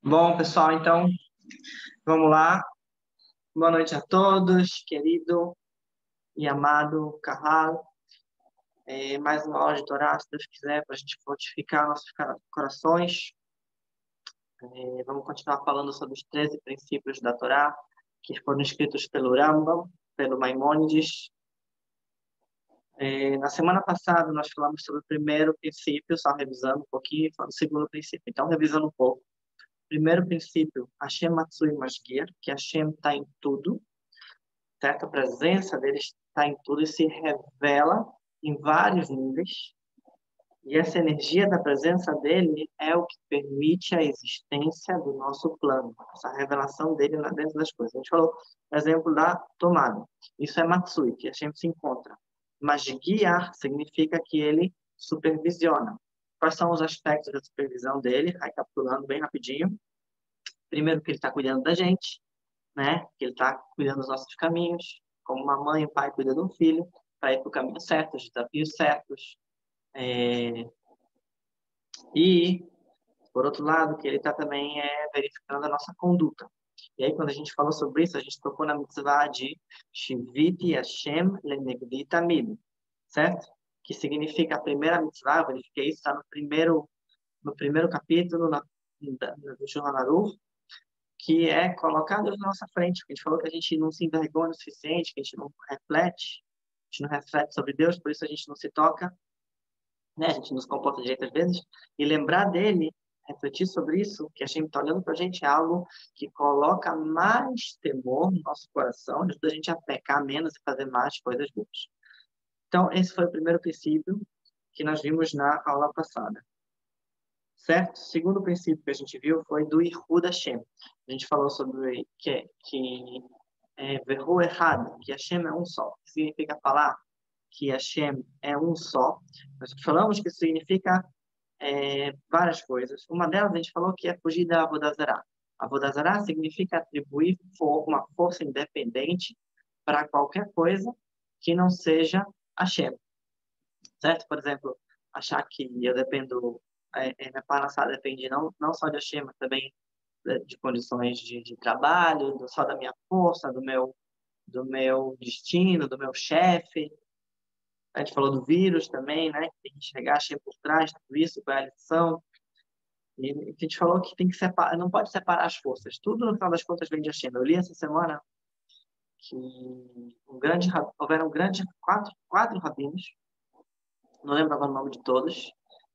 Bom, pessoal, então, vamos lá. Boa noite a todos, querido e amado Carral. Mais uma aula de Torá, se Deus quiser, para a gente fortificar nossos corações. Vamos continuar falando sobre os 13 princípios da Torá, que foram escritos pelo Rambam, pelo Maimônides. Na semana passada, nós falamos sobre o primeiro princípio, só revisando um pouquinho, e falando do segundo princípio. Então, revisando um pouco. Primeiro princípio, Hashem Matsui Masgir, que Hashem está em tudo, certo? A presença dele está em tudo e se revela em vários níveis. E essa energia da presença dele é o que permite a existência do nosso plano, essa revelação dele lá dentro das coisas. A gente falou, por exemplo, da tomada. Isso é Matsui, que a gente se encontra. Mas guiar significa que ele supervisiona. Quais são os aspectos da supervisão dele? Recapitulando bem rapidinho. Primeiro, que ele está cuidando da gente, né? Que ele está cuidando dos nossos caminhos, como uma mãe e um pai cuidam de um filho, para ir para o caminho certo, os desafios certos. E, por outro lado, que ele está também verificando a nossa conduta. E aí, quando a gente falou sobre isso, a gente tocou na mitzvah de Shiviti Hashem Lenegdi Tamid, certo? Que significa a primeira mitzvah, eu verifiquei isso, está no primeiro capítulo do Shulchan Aruch, que é colocar Deus na nossa frente. A gente falou que a gente não se envergonha o suficiente, que a gente não reflete sobre Deus, por isso a gente não se toca, né? A gente não se comporta de jeito às vezes. E lembrar dele, refletir sobre isso, que a gente está olhando para a gente, é algo que coloca mais temor no nosso coração, ajuda a gente a pecar menos e fazer mais coisas boas. Então, esse foi o primeiro princípio que nós vimos na aula passada. Certo? O segundo princípio que a gente viu foi do Yehud Hashem. A gente falou sobre que Verru errado, que Hashem é um só. Que significa falar que Hashem é um só. Nós falamos que isso significa várias coisas. Uma delas a gente falou que é fugir da Avodazará. Avodazará significa atribuir uma força independente para qualquer coisa que não seja Hashem. Certo? Por exemplo, achar que eu dependo, minha panaçada depende não só de Hashem, mas também de condições de trabalho, só da minha força, do meu destino, do meu chefe. A gente falou do vírus também, né? Que tem que enxergar Hashem por trás de tudo isso, qual é a lição. E a gente falou que tem que separar, não pode separar as forças. Tudo, no final das contas, vem de Hashem. Eu li essa semana que houveram quatro rabinos, não lembro agora o nome de todos,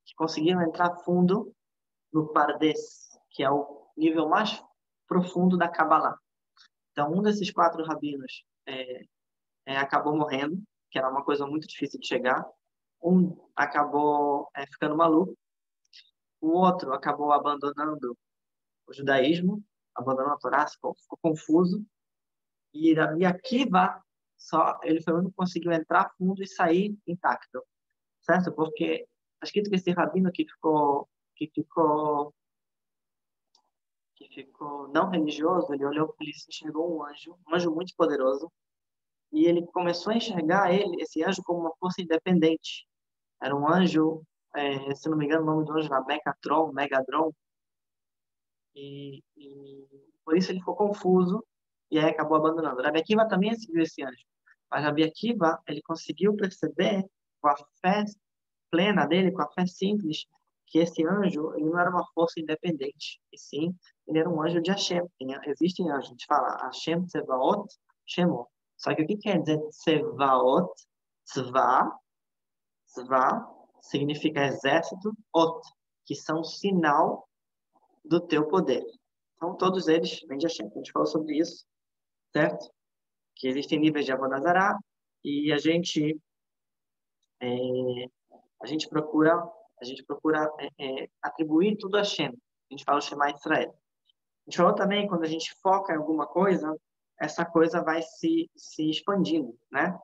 que conseguiram entrar fundo no Pardes, que é o nível mais profundo da Kabbalah. Então, um desses quatro rabinos acabou morrendo, que era uma coisa muito difícil de chegar. Um acabou ficando maluco. O outro acabou abandonando o judaísmo, abandonando a Torá, ficou confuso. E Rabi Akiva, ele foi o único que conseguiu entrar fundo e sair intacto, certo? Porque está escrito que esse rabino que ficou não religioso, ele olhou, ele enxergou um anjo muito poderoso, e ele começou a enxergar esse anjo como uma força independente. Era um anjo, se não me engano, o nome do anjo era Megatron, e por isso ele ficou confuso e aí acabou abandonando. Rabi Akiva também seguiu esse anjo, mas Rabi Akiva, ele conseguiu perceber com a fé plena dele, com a fé simples, que esse anjo ele não era uma força independente, e sim, ele era um anjo de Hashem. Existem anjos, a gente fala Hashem Tsevaot, Shemot. Só que o que quer dizer Tsevaot? Tzva significa exército, Ot, que são sinal do teu poder. Então, todos eles vêm de Hashem. A gente falou sobre isso, certo? Que existem níveis de Avodazará e é, a gente procura, atribuir tudo a Hashem. A gente fala o Shema Israel. A gente falou também, quando a gente foca em alguma coisa, essa coisa vai se expandindo, né?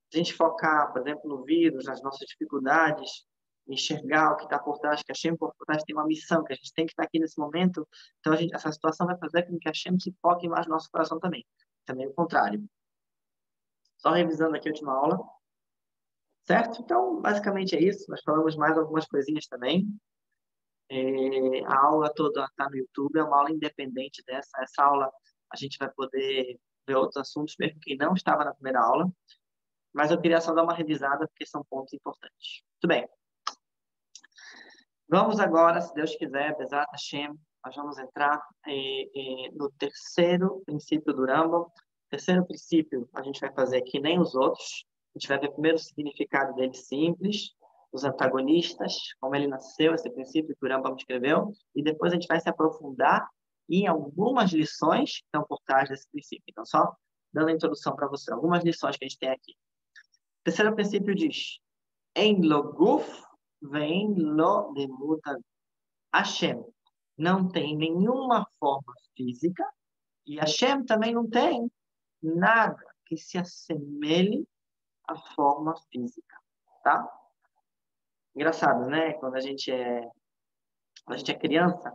Se a gente focar, por exemplo, no vírus, nas nossas dificuldades, enxergar o que está por trás, que a Hashem por trás tem uma missão, que a gente tem que estar aqui nesse momento, então essa situação vai fazer com que a Hashem se foque mais no nosso coração também. Também o contrário. Só revisando aqui a última aula, certo? Então, basicamente é isso. Nós falamos mais algumas coisinhas também. A aula toda está no YouTube, é uma aula independente dessa. Essa aula a gente vai poder ver outros assuntos, mesmo que não estava na primeira aula. Mas eu queria só dar uma revisada, porque são pontos importantes. Muito bem. Vamos agora, se Deus quiser, Bezat Hashem, nós vamos entrar no terceiro princípio do Rambam. Terceiro princípio, a gente vai fazer aqui nem os outros. A gente vai ver primeiro o significado dele simples, os antagonistas, como ele nasceu, esse princípio que o Rambam escreveu, e depois a gente vai se aprofundar em algumas lições que estão por trás desse princípio. Então, só dando a introdução para você, algumas lições que a gente tem aqui. O terceiro princípio diz: Em loguf vem lo demuta. Hashem não tem nenhuma forma física e Hashem também não tem nada que se assemelhe à forma física, tá? Engraçado, né? Quando a gente é criança,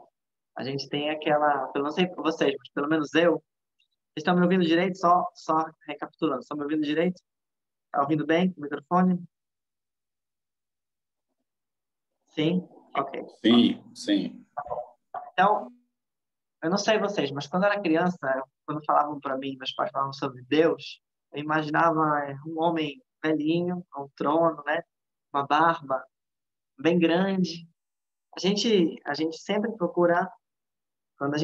a gente tem aquela, eu não sei para vocês, mas pelo menos eu, vocês estão me ouvindo direito? Só recapitulando, estão me ouvindo direito? Está ouvindo bem com o microfone? Sim? Ok. Sim, sim. Então, eu não sei vocês, mas quando eu era criança, quando falavam para mim, meus pais falavam sobre Deus, eu imaginava um homem velhinho, com um trono, né? Uma barba bem grande. A gente sempre procura, quando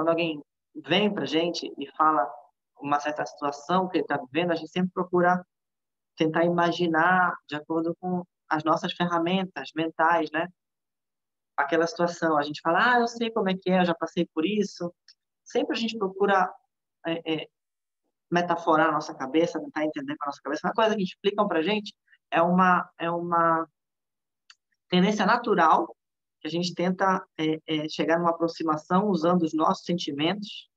alguém vem para a gente e fala uma certa situação que ele está vivendo, a gente sempre procura tentar imaginar de acordo com as nossas ferramentas mentais, né? Aquela situação. A gente fala, eu sei como é que é, eu já passei por isso. Sempre a gente procura metaforar a nossa cabeça, tentar entender com a nossa cabeça. Uma coisa que explicam para a gente é uma tendência natural que a gente tenta chegar numa aproximação usando os nossos sentimentos,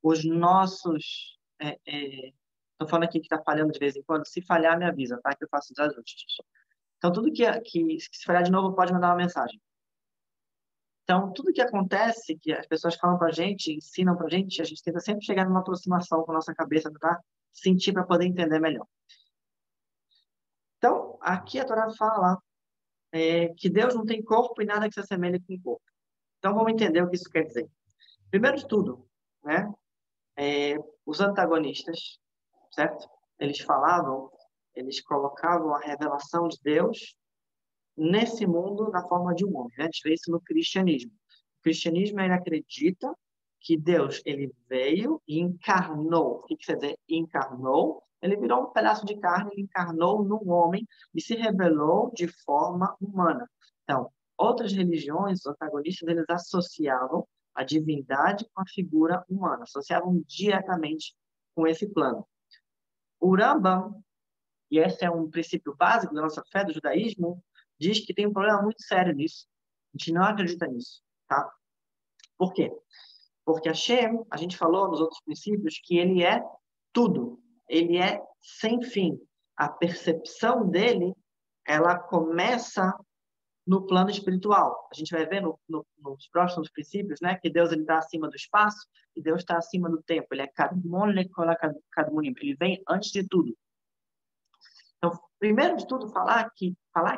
os nossos... Estou falando aqui que está falhando de vez em quando. Se falhar, me avisa, tá? Que eu faço os ajustes. Então, tudo que se falhar de novo, pode mandar uma mensagem. Então, tudo que acontece, que as pessoas falam para a gente, ensinam para a gente tenta sempre chegar numa aproximação com a nossa cabeça, tentar sentir para poder entender melhor. Então, aqui a Torá fala que Deus não tem corpo e nada que se assemelhe com o corpo. Então, vamos entender o que isso quer dizer. Primeiro de tudo, né, os antagonistas, certo? Eles colocavam a revelação de Deus nesse mundo na forma de um homem. Né? A gente vê isso no cristianismo. O cristianismo, ele acredita que Deus ele veio e encarnou. O que quer dizer encarnou? Ele virou um pedaço de carne, ele encarnou num homem e se revelou de forma humana. Então, outras religiões, os antagonistas, eles associavam a divindade com a figura humana, associavam diretamente com esse plano. O Rambam, e esse é um princípio básico da nossa fé, do judaísmo, diz que tem um problema muito sério nisso. A gente não acredita nisso, tá? Por quê? Porque Hashem, a gente falou nos outros princípios, que ele é tudo. Ele é sem fim. A percepção dele, ela começa no plano espiritual. A gente vai ver nos próximos princípios, né, que Deus está acima do espaço e Deus está acima do tempo. Ele é Kadmon Lekola Kadmonim. Ele vem antes de tudo. Então, primeiro de tudo, falar que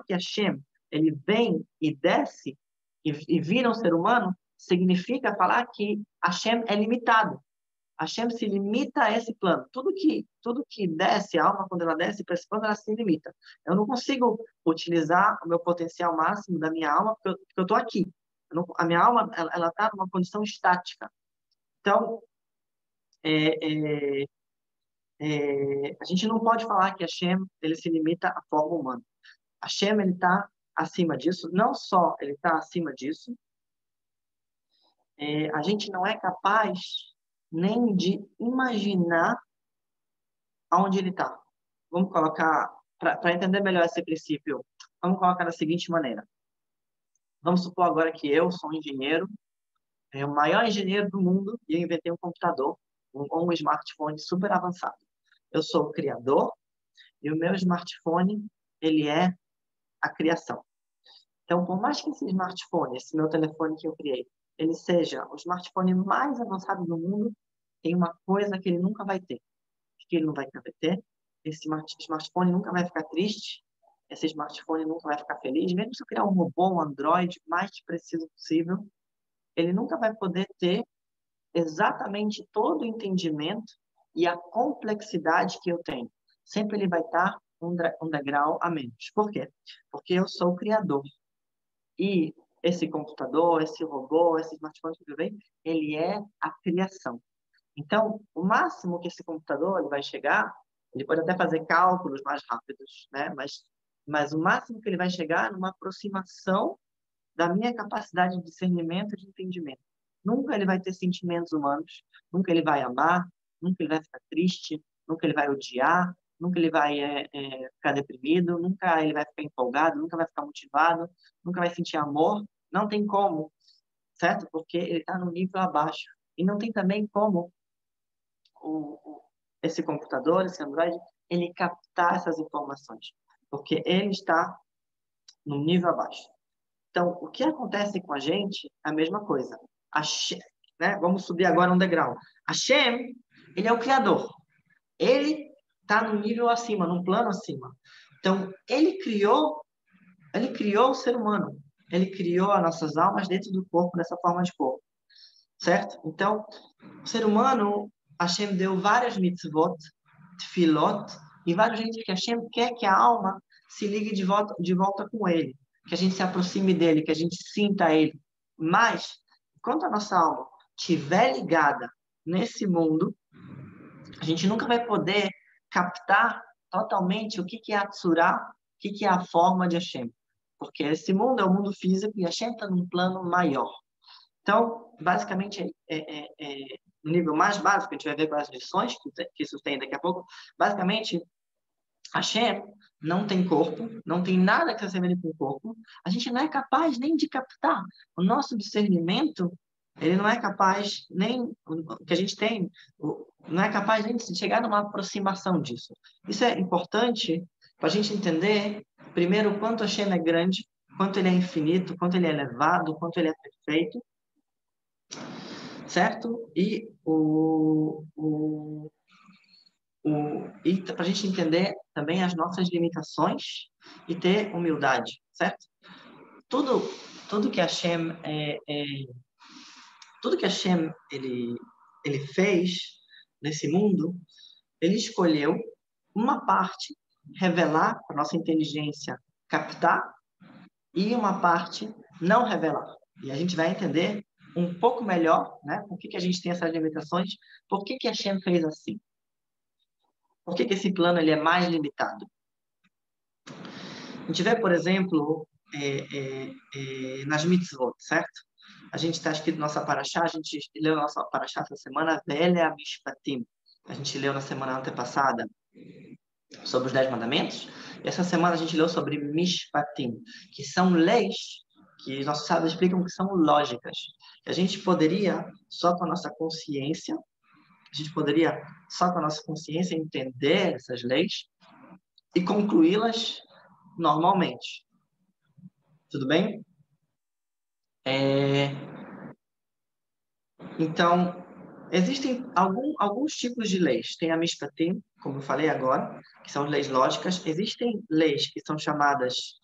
Hashem, ele vem e desce e vira um ser humano, significa falar que Hashem é limitado. Hashem se limita a esse plano. Tudo que desce, a alma, quando ela desce para esse plano, ela se limita. Eu não consigo utilizar o meu potencial máximo da minha alma porque eu estou aqui. A minha alma, ela está numa condição estática. Então, a gente não pode falar que Hashem ele se limita à forma humana. Hashem ele está acima disso. Não só ele está acima disso, a gente não é capaz nem de imaginar aonde ele está. Vamos colocar, para entender melhor esse princípio, vamos colocar da seguinte maneira. Vamos supor agora que eu sou um engenheiro, o maior engenheiro do mundo, e eu inventei um computador, um smartphone super avançado. Eu sou o criador, e o meu smartphone, ele é a criação. Então, por mais que esse smartphone, esse meu telefone que eu criei, ele seja o smartphone mais avançado do mundo, tem uma coisa que ele nunca vai ter. Que ele não vai ter? Esse smartphone nunca vai ficar triste esse smartphone nunca vai ficar feliz, mesmo se eu criar um robô, um Android mais preciso possível, ele nunca vai poder ter exatamente todo o entendimento e a complexidade que eu tenho. Sempre ele vai estar um degrau a menos. Por quê? Porque eu sou o criador. E esse computador, esse robô, esse smartphone que eu vejo, ele é a criação. Então, o máximo que esse computador ele vai chegar, ele pode até fazer cálculos mais rápidos, né? Mas o máximo que ele vai chegar é numa aproximação da minha capacidade de discernimento e de entendimento. Nunca ele vai ter sentimentos humanos, nunca ele vai amar, nunca ele vai ficar triste, nunca ele vai odiar, nunca ele vai ficar deprimido, nunca ele vai ficar empolgado, nunca vai ficar motivado, nunca vai sentir amor. Não tem como, certo? Porque ele está no nível abaixo. E não tem também como esse computador, esse Android, ele captar essas informações, porque ele está no nível abaixo. Então, o que acontece com a gente é a mesma coisa. Hashem, né? Vamos subir agora um degrau. Hashem, ele é o Criador. Ele está no nível acima, num plano acima. Então, ele criou o ser humano. Ele criou as nossas almas dentro do corpo, dessa forma de corpo. Certo? Então, o ser humano, Hashem deu várias mitzvot, tefilot, e vários gente que Hashem quer que a alma se ligue de volta com ele, que a gente se aproxime dele, que a gente sinta ele. Mas, enquanto a nossa alma estiver ligada nesse mundo, a gente nunca vai poder captar totalmente o que é a Tzurá, o que é a forma de Hashem. Porque esse mundo é o mundo físico e Hashem está num plano maior. Então, basicamente, no nível mais básico, a gente vai ver com as lições que isso tem daqui a pouco. Basicamente, Hashem não tem corpo, não tem nada que se assemelhe com o corpo. A gente não é capaz nem de captar. O nosso discernimento, ele não é capaz nem, o que a gente tem, não é capaz nem de chegar numa aproximação disso. Isso é importante para a gente entender, primeiro, o quanto Hashem é grande, quanto ele é infinito, quanto ele é elevado, quanto ele é perfeito, certo? E para a gente entender também as nossas limitações e ter humildade, certo? Tudo, tudo que Hashem tudo que Hashem ele fez nesse mundo, ele escolheu uma parte revelar para nossa inteligência captar e uma parte não revelar. E a gente vai entender um pouco melhor, né? Por que a gente tem essas limitações, por que Hashem fez assim. Por que esse plano ele é mais limitado? A gente vê, por exemplo, nas mitzvot, certo? A gente está escrito nossa paraxá, a gente leu nossa paraxá essa semana, Velha Mishpatim. A gente leu na semana antepassada sobre os 10 mandamentos. E essa semana a gente leu sobre Mishpatim, que são leis que nossos sábios explicam que são lógicas. A gente poderia, só com a nossa consciência, entender essas leis e concluí-las normalmente. Tudo bem? Então, existem alguns tipos de leis. Tem a Mishpatim, como eu falei agora, que são leis lógicas. Existem leis que são chamadas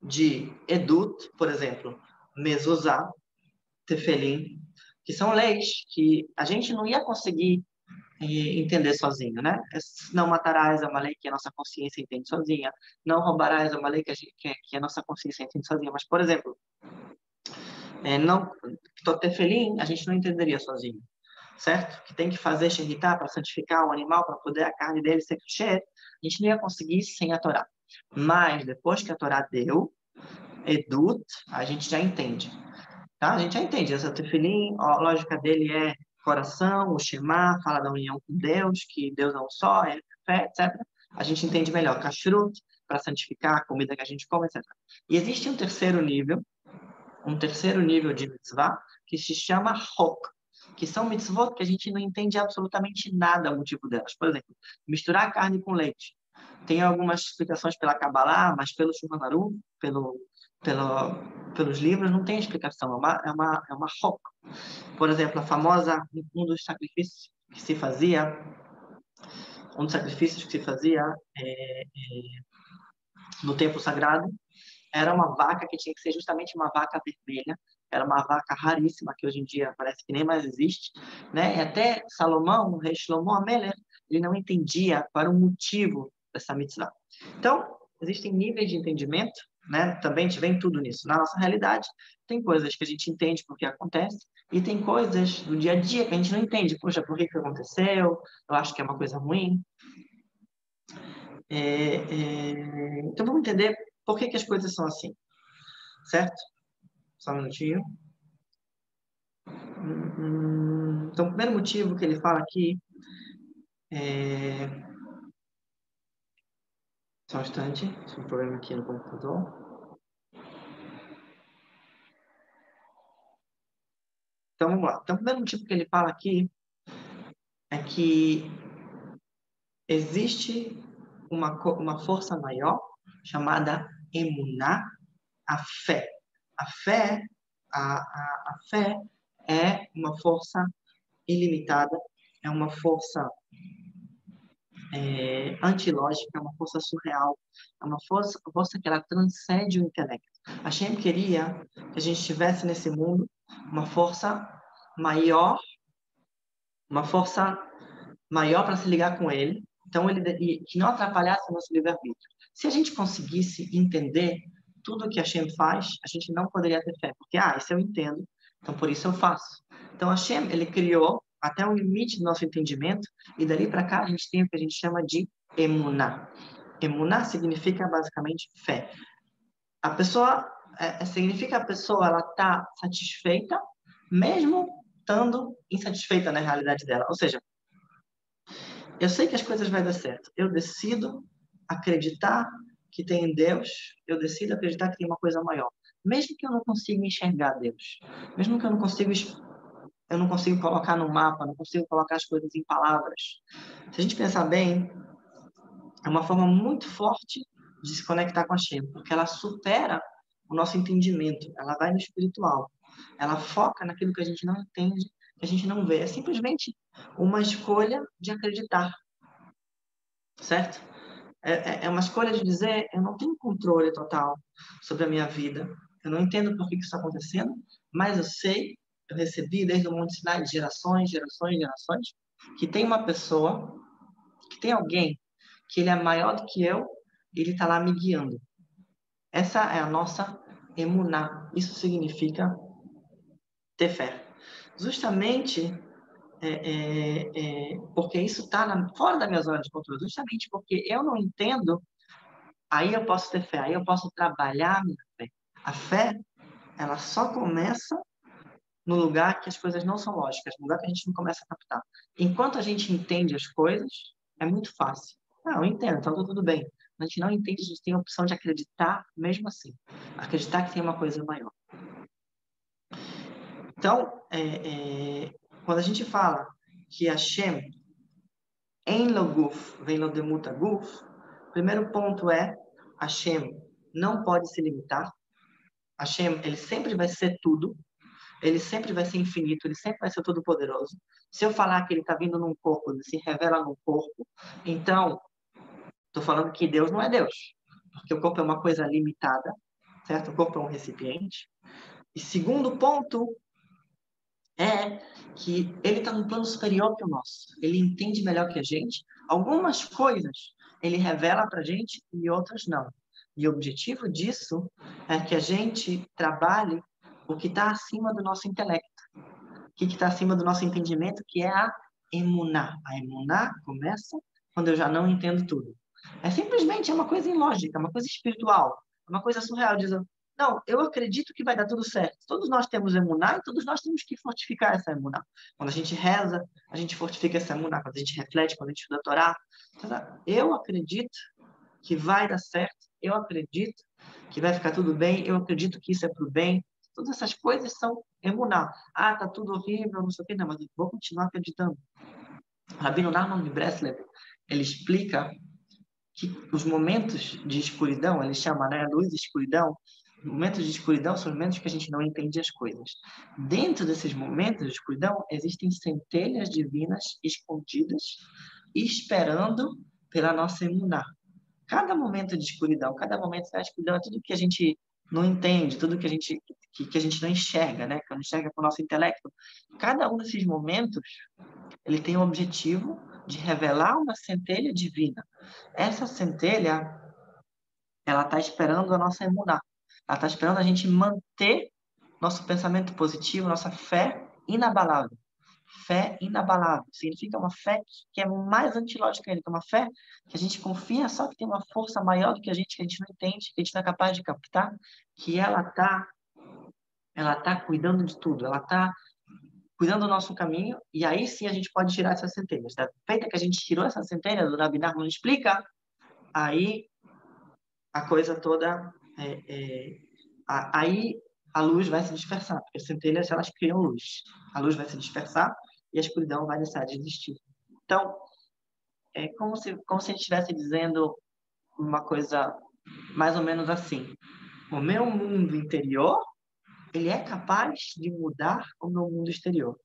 de Edut, por exemplo, Mezuzá, Tefelim, que são leis que a gente não ia conseguir entender sozinho, né? Não matarás é uma lei que a nossa consciência entende sozinha. Não roubarás é uma lei que a nossa consciência entende sozinha. Mas, por exemplo, não, Tefelim a gente não entenderia sozinho, certo? Que tem que fazer Shemitah para santificar o animal, para poder a carne dele ser kosher, a gente não ia conseguir sem a Torá. Mas, depois que a Torá deu, Edut, a gente já entende. Tá? A gente já entende. Essa tefilim, a lógica dele é coração, o Shema, fala da união com Deus, que Deus é um só, é fé, etc. A gente entende melhor. Kashrut, para santificar a comida que a gente come, etc. E existe um terceiro nível de mitzvah, que se chama Hok, que são mitzvot que a gente não entende absolutamente nada o motivo delas. Por exemplo, misturar carne com leite. Tem algumas explicações pela Kabbalah, mas pelo Shulchan Aruch, pelos livros, não tem explicação. É uma Hok. Por exemplo, um dos sacrifícios que se fazia no templo sagrado, era uma vaca que tinha que ser justamente uma vaca vermelha. Era uma vaca raríssima, que hoje em dia parece que nem mais existe, né? E até Salomão, o rei Shlomo Amelech, ele não entendia qual era o motivo dessa mitzvah. Então, existem níveis de entendimento, né? Também vem tudo nisso. Na nossa realidade, tem coisas que a gente entende porque acontece, e tem coisas do dia a dia que a gente não entende. Poxa, por que que aconteceu? Eu acho que é uma coisa ruim. Então, vamos entender por que que as coisas são assim, certo? Só um minutinho. Então, o primeiro motivo que ele fala aqui é... Só um instante, tem um problema aqui no computador. Então, vamos lá. Então, o primeiro motivo que ele fala aqui é que existe uma força maior chamada emuná, a fé. A fé, a fé é uma força ilimitada, é uma força antilógica, é uma força surreal, é uma força que ela transcende o intelecto. Hashem queria que a gente tivesse nesse mundo uma força maior, uma força maior para se ligar com ele, então e que não atrapalhasse o nosso livre-arbítrio. Se a gente conseguisse entender tudo o que Hashem faz, a gente não poderia ter fé, porque, isso eu entendo, então por isso eu faço. Então Hashem, ele criou até um limite do nosso entendimento, e dali para cá a gente tem o que a gente chama de emuná. Emuná significa basicamente fé. A pessoa, significa a pessoa ela tá satisfeita, mesmo estando insatisfeita na realidade dela. Ou seja, eu sei que as coisas vão dar certo. Eu decido acreditar que tem Deus, eu decido acreditar que tem uma coisa maior. Mesmo que eu não consiga enxergar Deus, mesmo que eu não consigo colocar no mapa, não consigo colocar as coisas em palavras. Se a gente pensar bem, é uma forma muito forte de se conectar com a Shem, porque ela supera o nosso entendimento, ela vai no espiritual, ela foca naquilo que a gente não entende, que a gente não vê. É simplesmente uma escolha de acreditar, certo? É uma escolha de dizer, eu não tenho controle total sobre a minha vida, eu não entendo por que isso está acontecendo, mas eu sei, eu recebi desde o Monte Sinai de gerações, gerações, gerações, que tem uma pessoa, que tem alguém, que ele é maior do que eu, e ele está lá me guiando. Essa é a nossa emuná. Isso significa ter fé. Justamente porque isso está fora das minhas zonas de controle. Justamente porque eu não entendo, aí eu posso ter fé, aí eu posso trabalhar a minha fé. A fé, ela só começa no lugar que as coisas não são lógicas, no lugar que a gente não começa a captar. Enquanto a gente entende as coisas, é muito fácil. Eu entendo, então tá tudo bem. A gente não entende, a gente tem a opção de acreditar mesmo assim. Acreditar que tem uma coisa maior. Então, quando a gente fala que Hashem em Loguf vem lo demuta guf, o primeiro ponto é Hashem não pode se limitar. Hashem, ele sempre vai ser tudo. Ele sempre vai ser infinito, ele sempre vai ser todo-poderoso. Se eu falar que ele está vindo num corpo, ele se revela num corpo, então, estou falando que Deus não é Deus. Porque o corpo é uma coisa limitada, certo? O corpo é um recipiente. E segundo ponto é que ele está num plano superior que o nosso. Ele entende melhor que a gente. Algumas coisas ele revela para a gente e outras não. E o objetivo disso é que a gente trabalhe o que está acima do nosso intelecto. O que está acima do nosso entendimento, que é a emuná. A emuná começa quando eu já não entendo tudo. É simplesmente uma coisa ilógica, uma coisa espiritual, uma coisa surreal. Diz, não, eu acredito que vai dar tudo certo. Todos nós temos emuná e todos nós temos que fortificar essa emuná. Quando a gente reza, a gente fortifica essa emuná. Quando a gente reflete, quando a gente estuda a Torá. Eu acredito que vai dar certo. Eu acredito que vai ficar tudo bem. Eu acredito que isso é para o bem. Todas essas coisas são emuná. Tá tudo horrível, não sei o quê. Não, mas eu vou continuar acreditando. Rabino Nachman de Breslev, ele explica que os momentos de escuridão, ele chama, né, luz e escuridão, momentos de escuridão são os momentos que a gente não entende as coisas. Dentro desses momentos de escuridão, existem centelhas divinas escondidas, esperando pela nossa emuná. Cada momento de escuridão, cada momento da escuridão é tudo que a gente não entende, tudo que a gente não enxerga, né? Que não enxerga com o nosso intelecto. Cada um desses momentos, ele tem o objetivo de revelar uma centelha divina. Essa centelha, ela está esperando a nossa emuná. Ela está esperando a gente manter nosso pensamento positivo, nossa fé inabalável. Fé inabalável. Significa uma fé que é mais antilógica ainda, que é uma fé que a gente confia, só que tem uma força maior do que a gente não entende, que a gente não é capaz de captar, que ela tá cuidando de tudo, ela tá cuidando do nosso caminho, e aí sim a gente pode tirar essas centelhas. Da feita que a gente tirou essa centelha, do Rabi Nachman explica, aí a coisa toda, aí a luz vai se dispersar, porque as centelhas elas criam luz. A luz vai se dispersar e a escuridão vai deixar de existir. Então, é como se a gente estivesse dizendo uma coisa mais ou menos assim. O meu mundo interior, ele é capaz de mudar o meu mundo exterior.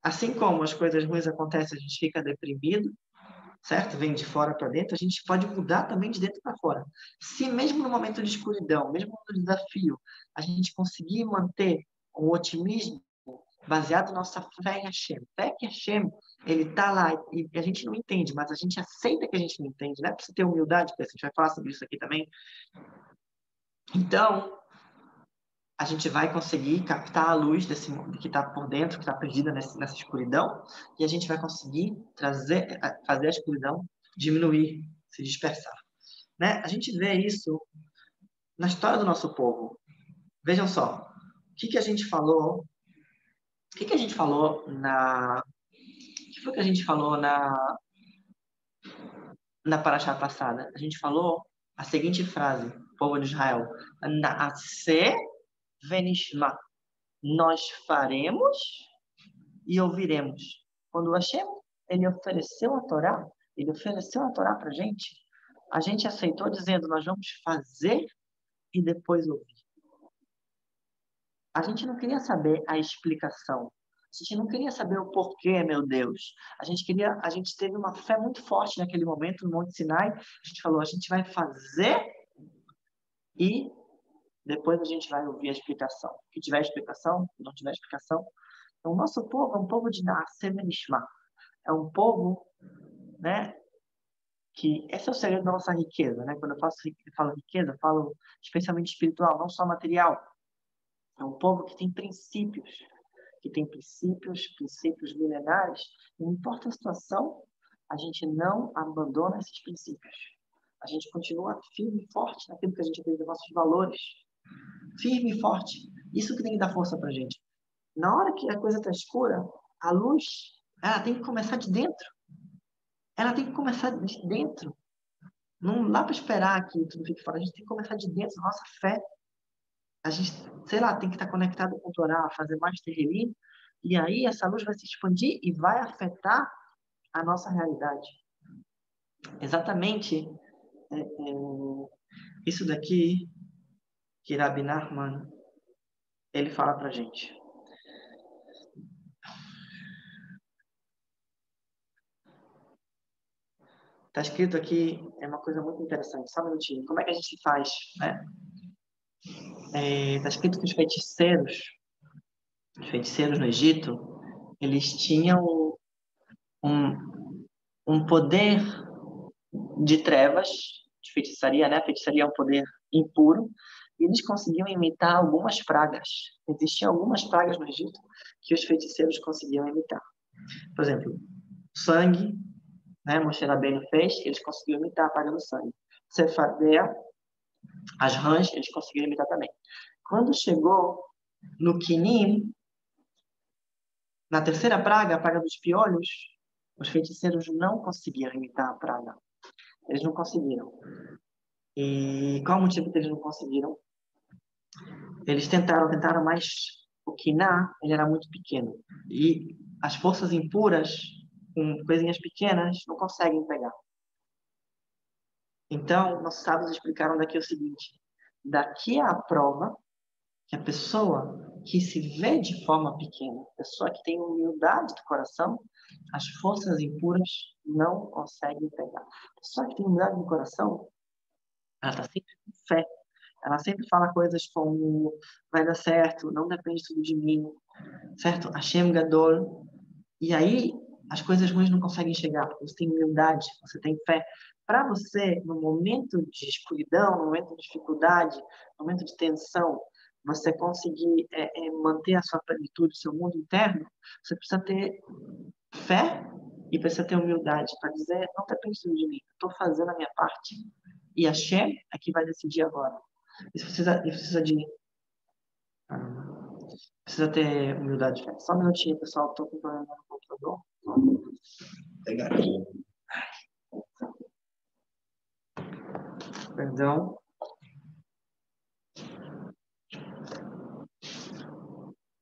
Assim como as coisas ruins acontecem, a gente fica deprimido, certo? Vem de fora para dentro, a gente pode mudar também de dentro para fora. Se mesmo no momento de escuridão, mesmo no desafio, a gente conseguir manter um otimismo baseado na nossa fé em Hashem. Fé que Hashem, ele está lá e a gente não entende, mas a gente aceita que a gente não entende, né? Precisa ter humildade, porque a gente vai falar sobre isso aqui também. Então, a gente vai conseguir captar a luz desse mundo que está por dentro, que está perdida nessa escuridão, e a gente vai conseguir fazer a escuridão diminuir, se dispersar. Né? A gente vê isso na história do nosso povo. Vejam só, o que a gente falou? O que a gente falou na? O que foi que a gente falou na paraxá passada? A gente falou a seguinte frase, povo de Israel: Naaseh venishma. Nós faremos e ouviremos. Quando Hashem, ele ofereceu a Torá para a gente aceitou dizendo, nós vamos fazer e depois ouvir. A gente não queria saber a explicação. A gente não queria saber o porquê, meu Deus. A gente teve uma fé muito forte naquele momento, no Monte Sinai. A gente falou, a gente vai fazer e depois a gente vai ouvir a explicação. Se tiver explicação, se não tiver explicação. Então, o nosso povo é um povo de Naaseh Venishma. É um povo, né, que esse é o segredo da nossa riqueza, né? Quando eu falo riqueza, eu falo especialmente espiritual, não só material. É um povo que tem princípios milenares. Não importa a situação, a gente não abandona esses princípios. A gente continua firme e forte naquilo que a gente acredita, nos nossos valores. Firme e forte. Isso que tem que dar força pra gente. Na hora que a coisa está escura, a luz, ela tem que começar de dentro. Ela tem que começar de dentro. Não dá para esperar que tudo fique fora. A gente tem que começar de dentro, nossa fé. A gente, sei lá, tem que estar conectado com o Torá, fazer mais terrelim. E aí essa luz vai se expandir e vai afetar a nossa realidade. Exatamente isso daqui que Rabbi Nachman, ele fala pra gente. Está escrito aqui, é uma coisa muito interessante. Só um minutinho. Como é que a gente faz, né? Está escrito que os feiticeiros no Egito, eles tinham um, um poder de trevas, de feitiçaria, né? A feitiçaria é um poder impuro, e eles conseguiam imitar algumas pragas. Existiam algumas pragas no Egito que os feiticeiros conseguiam imitar. Por exemplo, sangue, né? Moshe Rabbeinu fez, eles conseguiam imitar a praga do sangue. Cefadea, as rãs, eles conseguiram imitar também. Quando chegou no Quinim, na terceira praga, a praga dos piolhos, os feiticeiros não conseguiram imitar a praga. Eles não conseguiram. E qual o motivo que eles não conseguiram? Eles tentaram, mas o Quiná, ele era muito pequeno. E as forças impuras, com coisinhas pequenas, não conseguem pegar. Então, nossos sábios explicaram daqui o seguinte: daqui a prova que a pessoa que se vê de forma pequena, pessoa que tem humildade do coração, as forças impuras não conseguem pegar. Pessoa que tem humildade no coração, ela está sempre com fé. Ela sempre fala coisas como vai dar certo, não depende tudo de mim, certo? Hashem Gadol. E aí, as coisas ruins não conseguem chegar. Você tem humildade, você tem fé. Para você, no momento de escuridão, no momento de dificuldade, no momento de tensão, você conseguir manter a sua plenitude, o seu mundo interno, você precisa ter fé e precisa ter humildade para dizer, não depende tudo de mim, estou fazendo a minha parte. E a Hashem é que vai decidir agora. Isso precisa de... precisa ter humildade e fé. Só um minutinho, pessoal, estou com problema no computador. Vou pegar aqui. Perdão.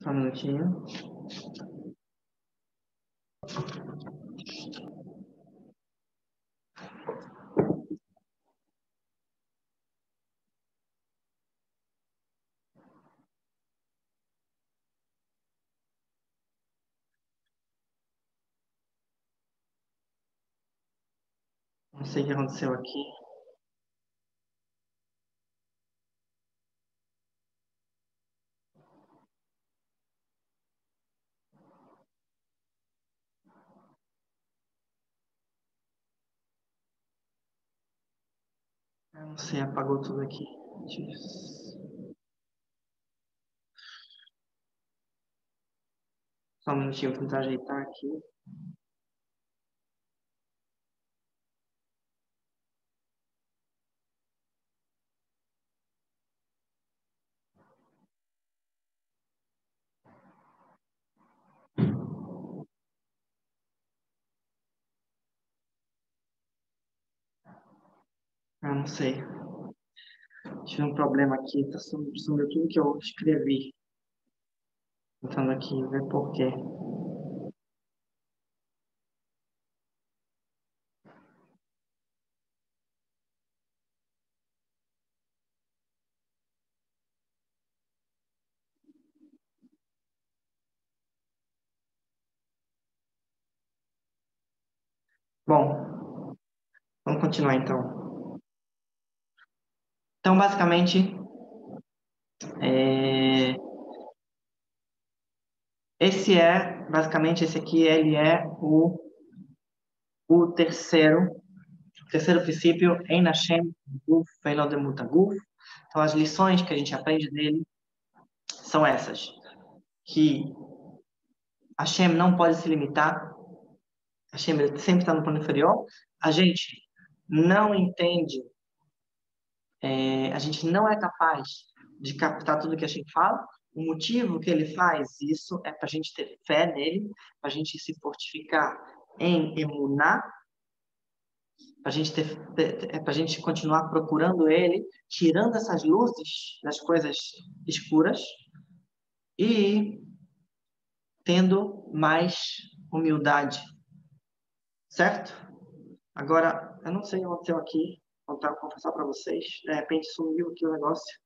Só um minutinho. Não sei o que aconteceu aqui. Eu não sei, apagou tudo aqui. Só um minutinho, vou tentar ajeitar aqui. Ah, não sei. Tive um problema aqui, sumiu tudo que eu escrevi. Tentando aqui ver por quê. Bom, vamos continuar então. Então, basicamente, é, esse aqui, ele é o terceiro princípio, em Hashem, Guf, Ve'lo Demut Guf. Então, as lições que a gente aprende dele são essas. Que Hashem não pode se limitar, Hashem sempre está no plano inferior. A gente não entende, a gente não é capaz de captar tudo que Hashem fala. O motivo que ele faz isso é para a gente ter fé nele, para a gente se fortificar em emuná, para a gente continuar procurando ele, tirando essas luzes das coisas escuras e tendo mais humildade, certo? Agora, eu não sei o que aconteceu aqui, vou confessar para vocês, de repente sumiu aqui o negócio.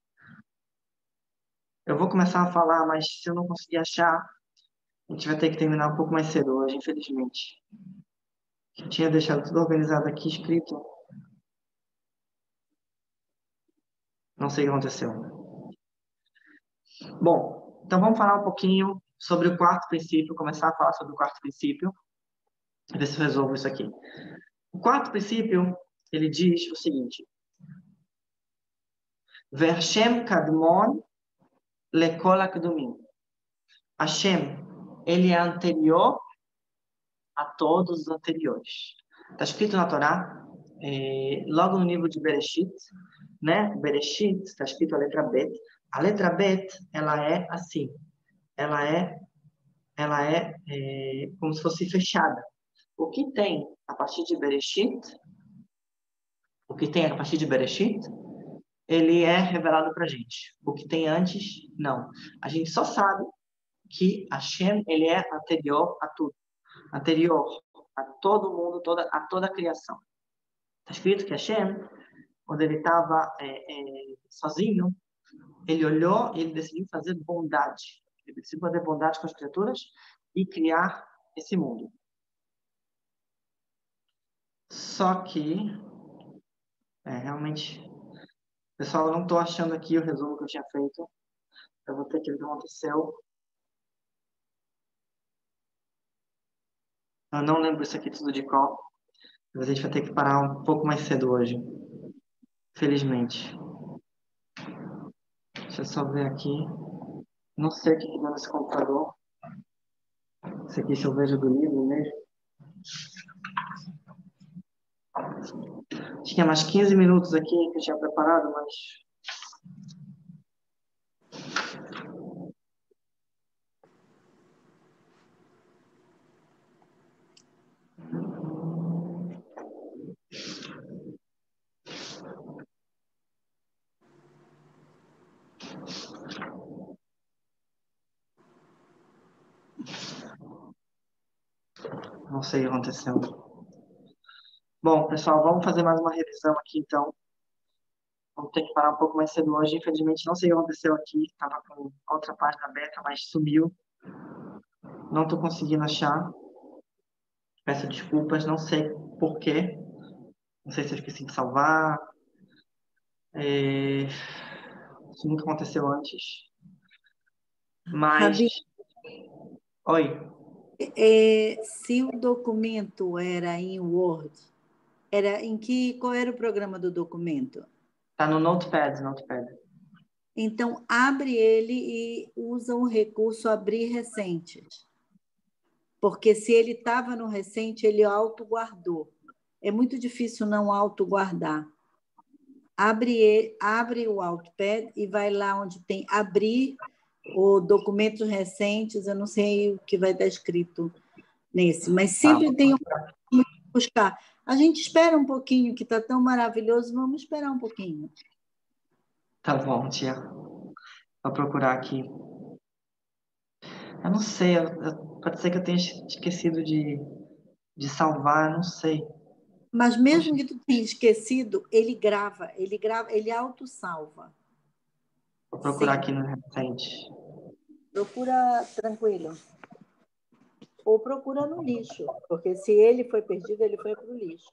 Eu vou começar a falar, mas se eu não conseguir achar, a gente vai ter que terminar um pouco mais cedo hoje, infelizmente. Eu tinha deixado tudo organizado aqui, escrito. Não sei o que aconteceu. Bom, então vamos falar um pouquinho sobre o quarto princípio, começar a falar sobre o quarto princípio, ver se eu resolvo isso aqui. O quarto princípio, ele diz o seguinte: Vershem kadmon lekol akdumim. Hashem, ele é anterior a todos os anteriores. Está escrito na Torá, logo no livro de Bereshit, né? Bereshit, está escrito a letra Bet. A letra Bet, ela é assim, ela é como se fosse fechada. O que tem a partir de Bereshit, ele é revelado para a gente. O que tem antes, não. A gente só sabe que Hashem, ele é anterior a tudo. Anterior a todo mundo, a toda a criação. Está escrito que Hashem, quando ele estava sozinho, ele olhou e ele decidiu fazer bondade. Ele precisa poder bondade com as criaturas e criar esse mundo. Só que, realmente, pessoal, eu não estou achando aqui o resumo que eu tinha feito. Eu vou ter que ver o que aconteceu. Eu não lembro isso aqui tudo de qual. Mas a gente vai ter que parar um pouco mais cedo hoje. Felizmente. Deixa eu só ver aqui. Não sei o que deu nesse computador. Isso aqui se eu vejo do livro mesmo. Tinha mais 15 minutos aqui que eu tinha preparado, mas... Não sei o que aconteceu. Bom, pessoal, vamos fazer mais uma revisão aqui, então. Vamos ter que parar um pouco mais cedo hoje. Infelizmente, não sei o que aconteceu aqui. Estava com outra página aberta, mas sumiu. Não estou conseguindo achar. Peço desculpas, não sei por quê. Não sei se eu esqueci de salvar. Isso nunca aconteceu antes. Mas, Rabi, oi, se o documento era em Word, qual era o programa do documento? tá no Notepad, Notepad. Então, abre ele e usa o recurso abrir recentes. Porque se ele estava no recente, ele autoguardou. É muito difícil não autoguardar. Abre o Notepad e vai lá onde tem abrir ou documentos recentes, eu não sei o que vai estar escrito nesse, mas Tá, sempre tem um buscar. A gente espera um pouquinho, que está tão maravilhoso, vamos esperar um pouquinho. tá bom, tia. Vou procurar aqui. Eu não sei, pode ser que eu tenha esquecido de salvar, eu não sei. Mas Poxa, mesmo que tu tenha esquecido, ele autossalva. vou procurar aqui Sempre. no recente. Procura tranquilo. Ou procura no lixo, porque se ele foi perdido, ele foi para o lixo.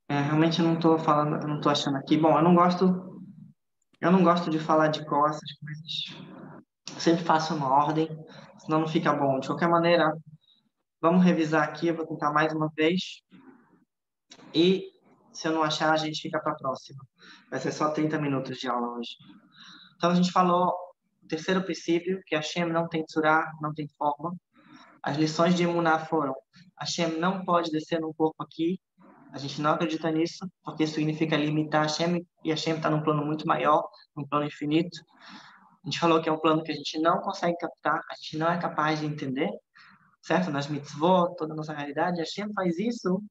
Realmente eu não tô falando, eu não tô achando aqui. Bom, eu não gosto de falar de cor, essas coisas. Eu sempre faço uma ordem, senão não fica bom. De qualquer maneira, vamos revisar aqui, eu vou tentar mais uma vez. E se eu não achar, a gente fica para a próxima. Vai ser só 30 minutos de aula hoje. Então a gente falou o terceiro princípio, que Hashem não tem tzurá, não tem forma. As lições de Emuná foram: Hashem não pode descer num corpo aqui. A gente não acredita nisso, porque isso significa limitar Hashem, e Hashem está num plano muito maior, num plano infinito. A gente falou que é um plano que a gente não consegue captar, a gente não é capaz de entender, certo? Nas mitzvot, toda a nossa realidade, Hashem faz isso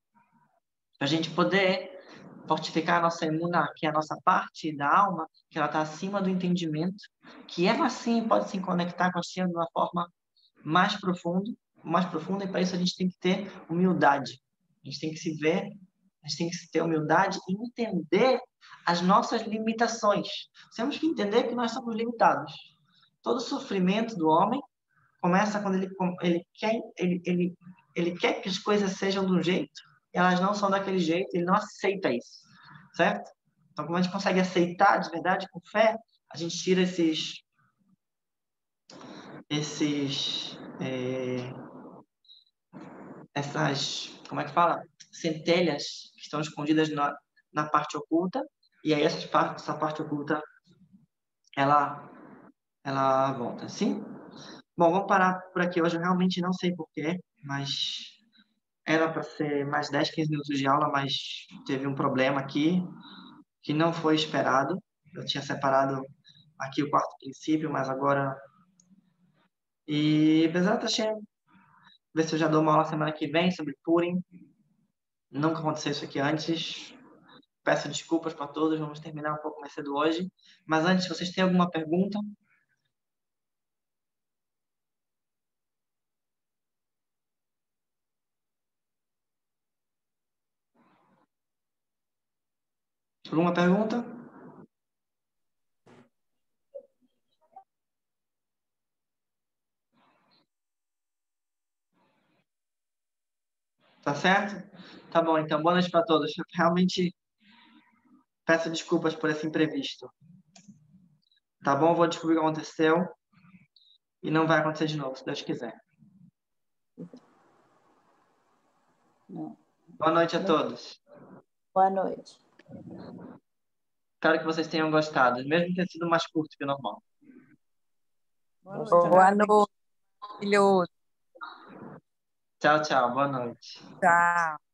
para a gente poder fortificar a nossa emuná, que é a nossa parte da alma, que ela está acima do entendimento, que ela sim pode se conectar com Hashem de uma forma mais profunda, e para isso a gente tem que ter humildade. A gente tem que se ver, a gente tem que ter humildade e entender as nossas limitações. Temos que entender que nós somos limitados. Todo sofrimento do homem começa quando ele quer que as coisas sejam de um jeito e elas não são daquele jeito, ele não aceita isso, certo? Então, como a gente consegue aceitar de verdade com fé, a gente tira essas, como é que fala? Centelhas que estão escondidas na parte oculta, E aí essa parte oculta, ela, ela volta, sim? Bom, vamos parar por aqui hoje. Eu realmente não sei porquê, mas era para ser mais 10, 15 minutos de aula, mas teve um problema aqui que não foi esperado. Eu tinha separado aqui o quarto princípio, mas agora... E, Bezerra Hashem, ver se eu já dou uma aula semana que vem sobre Purim. Nunca aconteceu isso aqui antes. Peço desculpas para todos, vamos terminar um pouco mais cedo hoje. Mas antes, vocês têm alguma pergunta? Alguma pergunta? Tá certo? Tá bom, então. Boa noite para todos. Eu realmente peço desculpas por esse imprevisto. Tá bom? Vou descobrir o que aconteceu e não vai acontecer de novo, se Deus quiser. Não. Boa noite a todos. Boa noite. Espero que vocês tenham gostado, mesmo que tenha sido mais curto que o normal. Boa noite, filho. Tchau, tchau. Boa noite. Tchau.